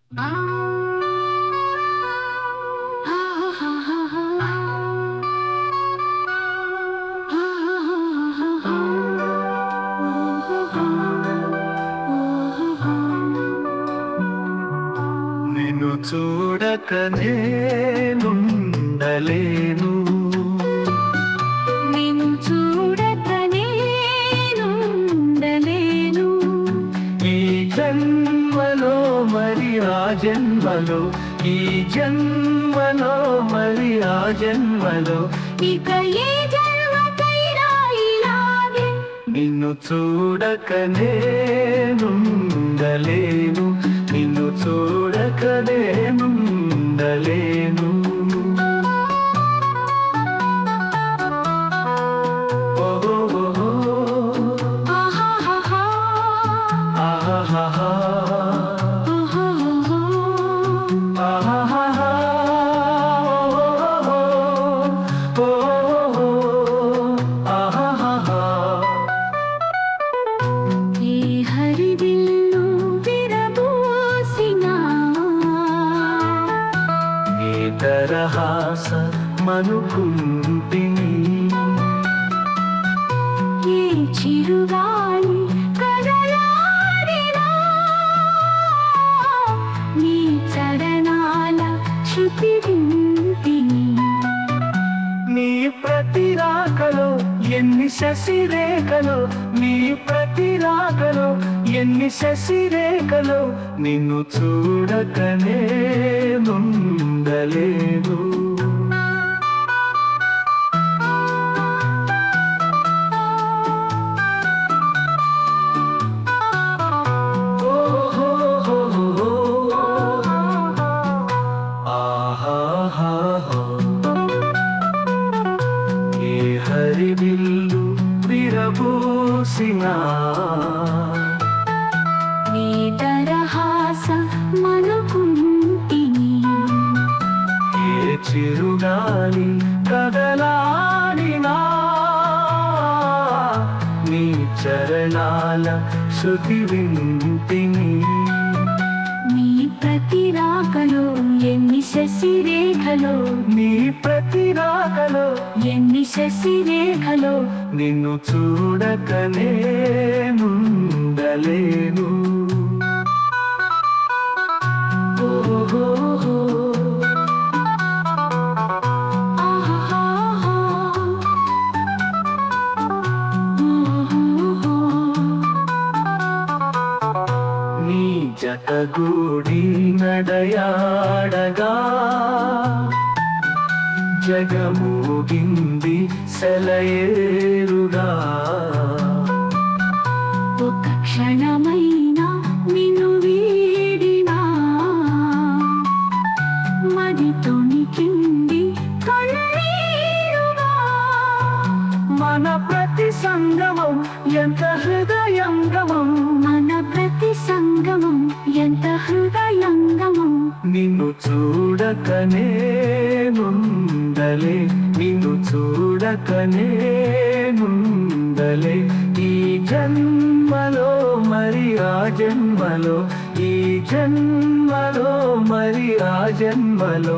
నిన్ను చూడక నేనుండలేను, నిన్ను చూడక నేనుండలేను. ఈ జన్మలో మరి ఆ జన్మలో, ఈ జన్మలో మరి ఆ జన్మలో, ఇక ఏ జన్మకైనా ఇలాగే నిన్ను చూడక నేనుండలేను, నిన్ను చూడక నేనుండలేను. ఆహాహాహా, ఆహాహాహా, ఆహాహాహా. ఆహాహాహా. ఈ హరివిల్లు విరబూసినా నీ తరహాస మనుకుంటిని, ఏ చిరుగాలి కదలాడినా నీ చరణాల శృతి వింటిని. నీ ప్రతి రాకలో ఎన్ని శశిరేఖలో, నీ ప్రతి రాకలో ఎన్ని శశిరేఖలో, నిన్ను చూడకనే నుండలేదు. ఏ హరివిల్లు విరబూసినా నీ తరహాస మనుకుంటిని. ఏ చిరుగాలి కదలాడినా నీ చరణాల శృతి వింటిని. నీ ప్రతి రాకలో ఎన్ని శశిరేఖలో, నీ ప్రతి రాకలో ఎన్ని శశిరేఖలో, నిన్ను చూడకనే నుండలేను. ఓహోహో, ఆహాహాహా, ఓహోహో. నీ జతగూడి నడయాడగా జగమూగింది సెలయేరుగా. ఒక క్షణమైనా నిన్ను వీడినా మది తొణికింది కన్నీరుగా. మన ప్రతి సంగమం ఎంత హృదయంగమం, మన ప్రతి సంగమం ఎంత హృదయంగమం. నిన్ను చూడకనే నుండలే, నిన్ను చూడకనే నుండలే. ఈ జన్మలో మరి ఆ జన్మలో, ఈ జన్మలో మరి ఆ జన్మలో,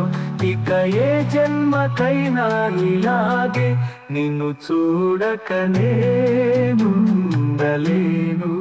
ఇక ఏ జన్మకైనా ఇలాగే నిన్ను చూడకనే నుండలేను.